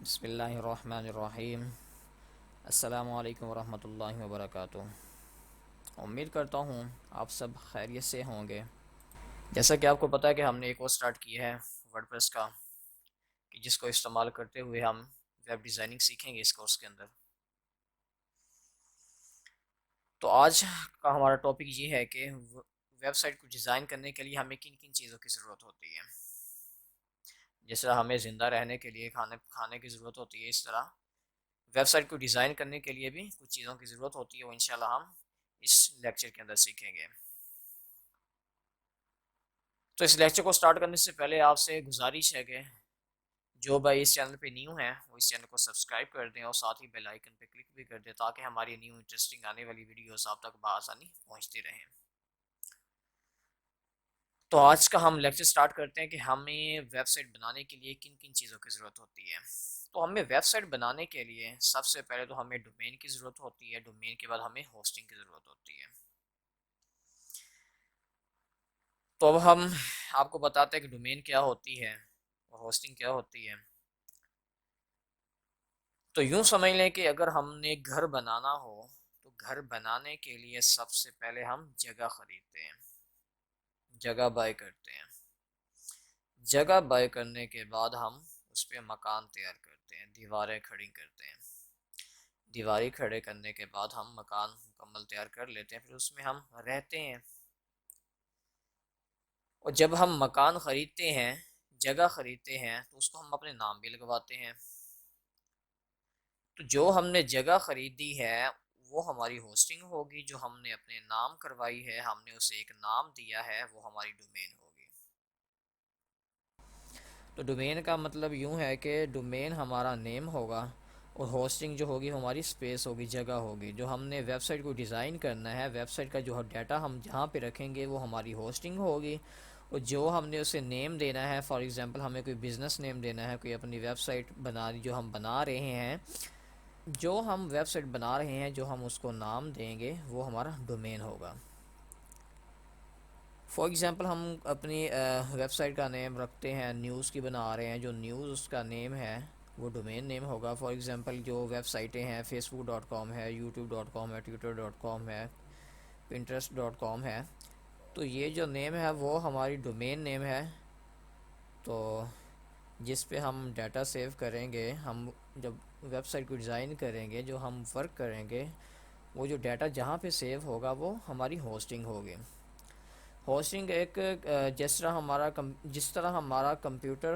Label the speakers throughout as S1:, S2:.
S1: بسم اللہ الرحمن الرحیم۔ السلام علیکم ورحمۃ اللہ وبرکاتہ۔ امید کرتا ہوں آپ سب خیریت سے ہوں گے۔ جیسا کہ آپ کو پتہ ہے کہ ہم نے ایک اور سٹارٹ کی ہے ورڈ پریس کا، کہ جس کو استعمال کرتے ہوئے ہم ویب ڈیزائننگ سیکھیں گے اس کورس کے اندر۔ تو آج کا ہمارا ٹاپک یہ ہے کہ ویب سائٹ کو ڈیزائن کرنے کے لیے ہمیں کن کن چیزوں کی ضرورت ہوتی ہے۔ جس طرح ہمیں زندہ رہنے کے لیے کھانے کی ضرورت ہوتی ہے، اس طرح ویب سائٹ کو ڈیزائن کرنے کے لیے بھی کچھ چیزوں کی ضرورت ہوتی ہے، وہ انشاءاللہ ہم اس لیکچر کے اندر سیکھیں گے۔ تو اس لیکچر کو سٹارٹ کرنے سے پہلے آپ سے گزارش ہے کہ جو بھائی اس چینل پہ نیو ہیں وہ اس چینل کو سبسکرائب کر دیں اور ساتھ ہی بیل آئیکن پہ کلک بھی کر دیں، تاکہ ہماری نیو انٹرسٹنگ آنے والی ویڈیوز آپ تک بآسانی پہنچتی رہیں۔ تو آج کا ہم لیکچر سٹارٹ کرتے ہیں کہ ہمیں ویب سائٹ بنانے کے لیے کن کن چیزوں کی ضرورت ہوتی ہے۔ تو ہمیں ویب سائٹ بنانے کے لیے سب سے پہلے تو ہمیں ڈومین کی ضرورت ہوتی ہے، ڈومین کے بعد ہمیں ہوسٹنگ کی ضرورت ہوتی ہے۔ تو اب ہم آپ کو بتاتے ہیں کہ ڈومین کیا ہوتی ہے اور ہوسٹنگ کیا ہوتی ہے۔ تو یوں سمجھ لیں کہ اگر ہم نے گھر بنانا ہو تو گھر بنانے کے لیے سب سے پہلے ہم جگہ خریدتے ہیں، جگہ بائی کرتے ہیں۔ جگہ بائی کرنے کے بعد ہم اس پہ مکان تیار کرتے ہیں، دیواریں کھڑی کرتے ہیں۔ دیواری کھڑے کرنے کے بعد ہم مکان مکمل تیار کر لیتے ہیں، پھر اس میں ہم رہتے ہیں۔ اور جب ہم مکان خریدتے ہیں، جگہ خریدتے ہیں، تو اس کو ہم اپنے نام بھی لگواتے ہیں۔ تو جو ہم نے جگہ خریدی ہے وہ ہماری ہوسٹنگ ہوگی، جو ہم نے اپنے نام کروائی ہے، ہم نے اسے ایک نام دیا ہے، وہ ہماری ڈومین ہوگی۔ تو ڈومین کا مطلب یوں ہے کہ ڈومین ہمارا نیم ہوگا اور ہوسٹنگ جو ہوگی ہماری سپیس ہوگی، جگہ ہوگی۔ جو ہم نے ویب سائٹ کو ڈیزائن کرنا ہے، ویب سائٹ کا جو ڈیٹا ہم جہاں پہ رکھیں گے وہ ہماری ہوسٹنگ ہوگی، اور جو ہم نے اسے نیم دینا ہے، فار ایگزامپل ہمیں کوئی بزنس نیم دینا ہے، کوئی اپنی ویب سائٹ جو ہم بنا رہے ہیں، جو ہم ویب سائٹ بنا رہے ہیں، جو ہم اس کو نام دیں گے وہ ہمارا ڈومین ہوگا۔ فار ایگزامپل ہم اپنی ویب سائٹ کا نیم رکھتے ہیں، نیوز کی بنا رہے ہیں، جو نیوز اس کا نیم ہے وہ ڈومین نیم ہوگا۔ فار ایگزامپل جو ویب سائٹیں ہیں، facebook.com ہے، youtube.com ہے، twitter.com ہے، pinterest.com ہے، تو یہ جو نیم ہے وہ ہماری ڈومین نیم ہے۔ تو جس پہ ہم ڈیٹا سیو کریں گے، ہم جب ویب سائٹ کو ڈیزائن کریں گے، جو ہم ورک کریں گے، وہ جو ڈیٹا جہاں پہ سیو ہوگا وہ ہماری ہوسٹنگ ہوگی۔ ہوسٹنگ ایک جس طرح ہمارا کمپیوٹر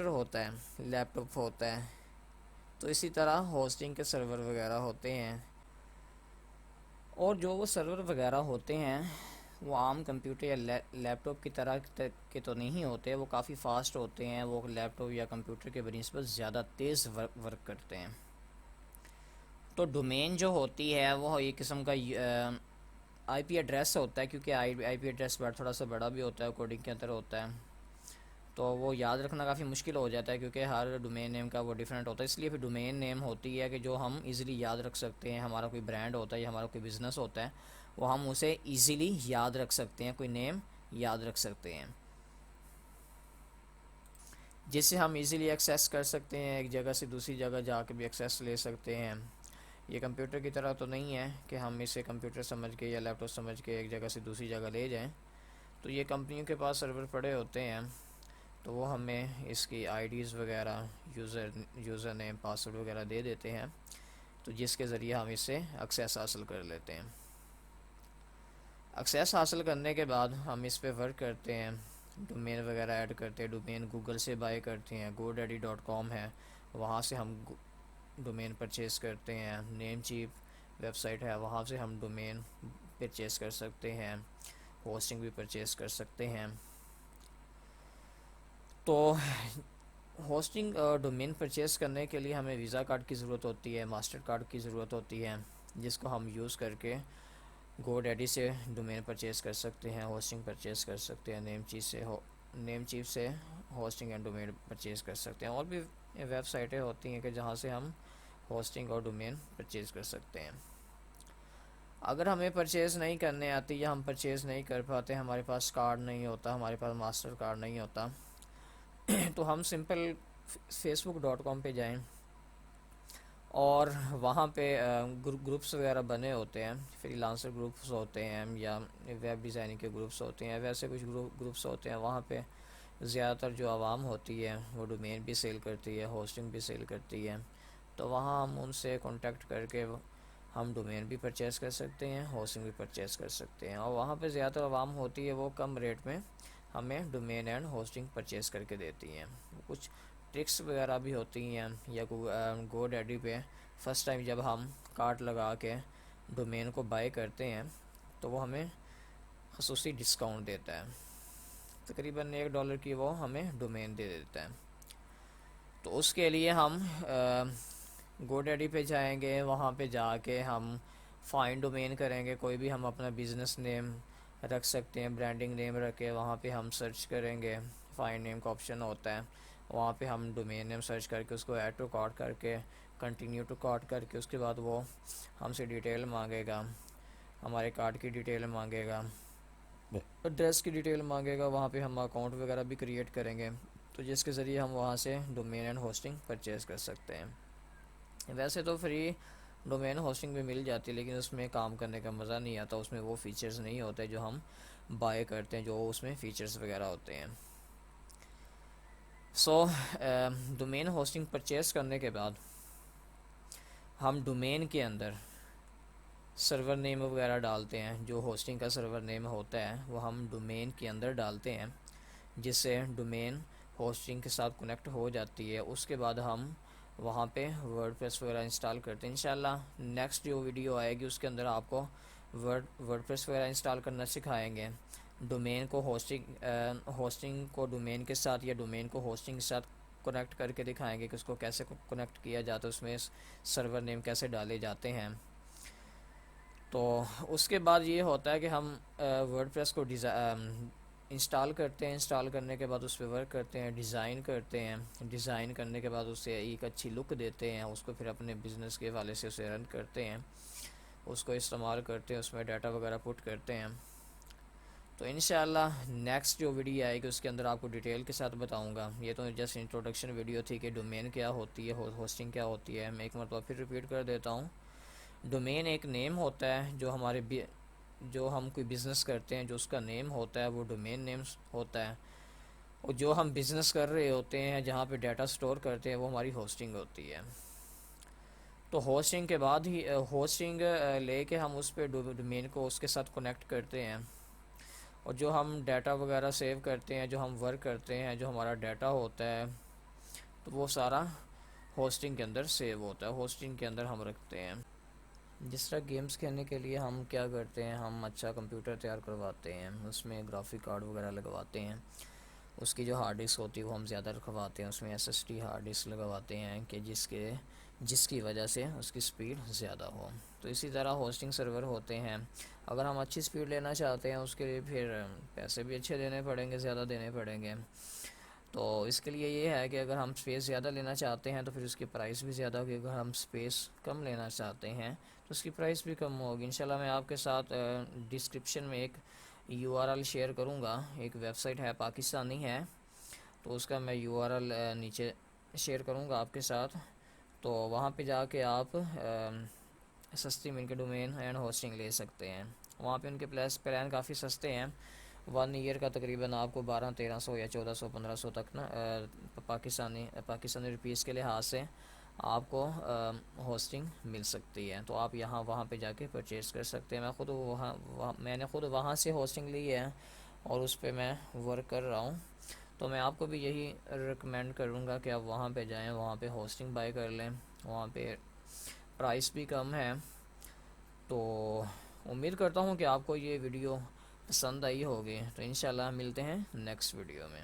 S1: ہوتا ہے، لیپ ٹاپ ہوتا ہے، تو اسی طرح ہوسٹنگ کے سرور وغیرہ ہوتے ہیں۔ اور جو وہ سرور وغیرہ ہوتے ہیں وہ عام کمپیوٹر یا لیپ ٹاپ کی طرح کے تو نہیں ہوتے، وہ کافی فاسٹ ہوتے ہیں، وہ لیپ ٹاپ یا کمپیوٹر کے بنسبت زیادہ تیز ورک کرتے ہیں۔ تو ڈومین جو ہوتی ہے وہ ایک قسم کا آئی پی ایڈریس ہوتا ہے، کیونکہ آئی پی ایڈریس تھوڑا سا بڑا بھی ہوتا ہے، کوڈنگ کے اندر ہوتا ہے، تو وہ یاد رکھنا کافی مشکل ہو جاتا ہے، کیونکہ ہر ڈومین نیم کا وہ ڈیفرنٹ ہوتا ہے۔ اس لیے پھر ڈومین نیم ہوتی ہے کہ جو ہم ایزیلی یاد رکھ سکتے ہیں۔ ہمارا کوئی برانڈ ہوتا ہے یا ہمارا کوئی بزنس ہوتا ہے، وہ ہم اسے ایزیلی یاد رکھ سکتے ہیں، کوئی نیم یاد رکھ سکتے ہیں، جس سے ہم ایزیلی ایکسیس کر سکتے ہیں، ایک جگہ سے دوسری جگہ جا کے بھی ایکسیس لے سکتے ہیں۔ یہ کمپیوٹر کی طرح تو نہیں ہے کہ ہم اسے کمپیوٹر سمجھ کے یا لیپ ٹاپ سمجھ کے ایک جگہ سے دوسری جگہ لے جائیں۔ تو یہ کمپنیوں کے پاس سرور پڑے ہوتے ہیں، تو وہ ہمیں اس کی آئی ڈیز وغیرہ، یوزر نیم، پاسورڈ وغیرہ دے دیتے ہیں، تو جس کے ذریعے ہم اس سے ایکسیس حاصل کر لیتے ہیں۔ ایکسیس حاصل کرنے کے بعد ہم اس پہ ورک کرتے ہیں، ڈومین وغیرہ ایڈ کرتے ہیں۔ ڈومین گوگل سے بائی کرتے ہیں، GoDaddy.com ہے، وہاں سے ہم ڈومین پرچیز کرتے ہیں۔ نیم چیپ ویب سائٹ ہے، وہاں سے ہم ڈومین پرچیز کر سکتے ہیں، ہوسٹنگ بھی پرچیز کر سکتے ہیں۔ تو ہوسٹنگ اور ڈومین پرچیز کرنے کے لیے ہمیں ویزا کارڈ کی ضرورت ہوتی ہے، ماسٹر کارڈ کی ضرورت ہوتی ہے، جس کو ہم یوز کر کے GoDaddy سے ڈومین پرچیز کر سکتے ہیں، ہوسٹنگ پرچیز کر سکتے ہیں، نیم چیپ سے ہوسٹنگ اینڈ ڈومین پرچیز کر سکتے ہیں۔ اور بھی ویب سائٹیں ہوتی ہیں کہ جہاں سے ہم ہوسٹنگ اور ڈومین پرچیز کر سکتے ہیں۔ اگر ہمیں پرچیز نہیں کرنے آتی یا ہم پرچیز نہیں کر پاتے، ہمارے پاس کارڈ نہیں ہوتا، ہمارے پاس ماسٹر کارڈ نہیں ہوتا، تو ہم سمپل facebook.com پہ جائیں اور وہاں پہ گروپس وغیرہ بنے ہوتے ہیں، فری لانسر گروپس ہوتے ہیں یا ویب ڈیزائننگ کے گروپس ہوتے ہیں، ویسے کچھ گروپس ہوتے ہیں. وہاں پہ زیادہ تر جو عوام ہوتی ہے وہ ڈومین بھی سیل کرتی ہے، ہوسٹنگ بھی سیل کرتی ہے. تو وہاں ہم ان سے کانٹیکٹ کر کے ہم ڈومین بھی پرچیز کر سکتے ہیں، ہوسٹنگ بھی پرچیز کر سکتے ہیں. اور وہاں پہ زیادہ تر عوام ہوتی ہے وہ کم ریٹ میں ہمیں ڈومین اینڈ ہوسٹنگ پرچیز کر کے دیتی ہیں. کچھ ٹرکس وغیرہ بھی ہوتی ہیں، یا گو ڈیڈی پہ فرسٹ ٹائم جب ہم کارٹ لگا کے ڈومین کو بائی کرتے ہیں تو وہ ہمیں خصوصی ڈسکاؤنٹ دیتا ہے، تقریباً $1 کی وہ ہمیں ڈومین دے دیتا ہے. تو اس کے لیے ہم گو ڈیڈی پہ جائیں گے، وہاں پہ جا کے ہم فائنڈ ڈومین کریں گے. کوئی بھی ہم اپنا بزنس نیم رکھ سکتے ہیں، برانڈنگ نیم رکھ کے وہاں پہ ہم سرچ کریں گے. فائنڈ نیم کا آپشن ہوتا ہے، وہاں پہ ہم ڈومین نیم سرچ کر کے اس کو ایڈ ٹو کارٹ کر کے کنٹینیو ٹو کارٹ کر کے اس کے بعد وہ ہم سے ڈیٹیل مانگے گا، ہمارے کارٹ کی ڈیٹیل مانگے گا، ایڈریس کی ڈیٹیل مانگے گا. وہاں پہ ہم اکاؤنٹ وغیرہ بھی کریٹ کریں گے، تو جس کے ذریعے ہم وہاں سے ڈومین اینڈ ہوسٹنگ پرچیز کر سکتے ہیں. ویسے تو فری ڈومین ہوسٹنگ بھی مل جاتی ہے، لیکن اس میں کام کرنے کا مزہ نہیں آتا، اس میں وہ فیچرز نہیں ہوتے جو ہم بائی کرتے ہیں، جو اس میں فیچرز وغیرہ ہوتے ہیں. ڈومین ہوسٹنگ پرچیز کرنے کے بعد ہم ڈومین کے اندر سرور نیم وغیرہ ڈالتے ہیں. جو ہوسٹنگ کا سرور نیم ہوتا ہے وہ ہم ڈومین کے اندر ڈالتے ہیں، جس سے ڈومین ہوسٹنگ کے ساتھ کنیکٹ ہو جاتی ہے. اس کے بعد ہم وہاں پہ ورڈ پریس وغیرہ انسٹال کرتے ہیں. انشاءاللہ نیکسٹ جو ویڈیو آئے گی اس کے اندر آپ کو ورڈ پریس وغیرہ انسٹال کرنا سکھائیں گے. ڈومین کو ہوسٹنگ کو ڈومین کے ساتھ یا ڈومین کو ہوسٹنگ کے ساتھ کنیکٹ کر کے دکھائیں گے کہ اس کو کیسے کنیکٹ کیا جاتا ہے، اس میں سرور نیم کیسے ڈالے جاتے ہیں. تو اس کے بعد یہ ہوتا ہے کہ ہم ورڈ پریس کو انسٹال کرتے ہیں. انسٹال کرنے کے بعد اس پہ ورک کرتے ہیں، ڈیزائن کرتے ہیں. ڈیزائن کرنے کے بعد اسے ایک اچھی لک دیتے ہیں، اس کو پھر اپنے بزنس کے حوالے سے اسے رن کرتے ہیں، اس کو استعمال کرتے ہیں، اس میں ڈیٹا وغیرہ پٹ کرتے ہیں. تو انشاءاللہ نیکسٹ جو ویڈیو آئے گی اس کے اندر آپ کو ڈیٹیل کے ساتھ بتاؤں گا. یہ تو جسٹ انٹروڈکشن ویڈیو تھی کہ ڈومین کیا ہوتی ہے، ہوسٹنگ کیا ہوتی ہے. میں ایک مرتبہ پھر ریپیٹ کر دیتا ہوں. ڈومین ایک نیم ہوتا ہے جو ہم کوئی بزنس کرتے ہیں، جو اس کا نیم ہوتا ہے وہ ڈومین نیم ہوتا ہے. اور جو ہم بزنس کر رہے ہوتے ہیں، جہاں پہ ڈیٹا سٹور کرتے ہیں، وہ ہماری ہوسٹنگ ہوتی ہے. تو ہوسٹنگ کے بعد ہی ہوسٹنگ لے کے ہم اس پہ ڈومین کو اس کے ساتھ کنیکٹ کرتے ہیں. اور جو ہم ڈیٹا وغیرہ سیو کرتے ہیں، جو ہم ورک کرتے ہیں، جو ہمارا ڈیٹا ہوتا ہے، تو وہ سارا ہوسٹنگ کے اندر سیو ہوتا ہے، ہوسٹنگ کے اندر ہم رکھتے ہیں. جس طرح گیمز کھیلنے کے لیے ہم کیا کرتے ہیں، ہم اچھا کمپیوٹر تیار کرواتے ہیں، اس میں گرافک کارڈ وغیرہ لگواتے ہیں. اس کی جو ہارڈ ڈسک ہوتی ہے وہ ہم زیادہ رکھواتے ہیں، اس میں SSD ہارڈ ڈسک لگواتے ہیں کہ جس کی وجہ سے اس کی سپیڈ زیادہ ہو. تو اسی طرح ہوسٹنگ سرور ہوتے ہیں. اگر ہم اچھی سپیڈ لینا چاہتے ہیں اس کے لیے پھر پیسے بھی اچھے دینے پڑیں گے، زیادہ دینے پڑیں گے. تو اس کے لیے یہ ہے کہ اگر ہم سپیس زیادہ لینا چاہتے ہیں تو پھر اس کی پرائس بھی زیادہ ہوگی. اگر ہم سپیس کم لینا چاہتے ہیں تو اس کی پرائس بھی کم ہوگی. انشاءاللہ میں آپ کے ساتھ ڈسکرپشن میں ایک URL شیئر کروں گا. ایک ویب سائٹ ہے، پاکستانی ہے، تو اس کا میں URL نیچے شیئر کروں گا آپ کے ساتھ. تو وہاں پہ جا کے آپ سستی مل کے ڈومین اینڈ ہوسٹنگ لے سکتے ہیں. وہاں پہ ان کے پلان کافی سستے ہیں. 1 ایئر کا تقریباً آپ کو 1200-1300 یا 1400-1500 تک نا پاکستانی روپیز کے لحاظ سے آپ کو ہوسٹنگ مل سکتی ہے. تو آپ وہاں پہ جا کے پرچیز کر سکتے ہیں. میں نے خود وہاں سے ہوسٹنگ لی ہے اور اس پہ میں ورک کر رہا ہوں. تو میں آپ کو بھی یہی ریکمینڈ کروں گا کہ آپ وہاں پہ جائیں، وہاں پہ ہوسٹنگ بائی کر لیں. وہاں پہ پرائس بھی کم ہے. تو امید کرتا ہوں کہ آپ کو یہ ویڈیو پسند آئی ہوگی. تو انشاءاللہ ملتے ہیں نیکسٹ ویڈیو میں.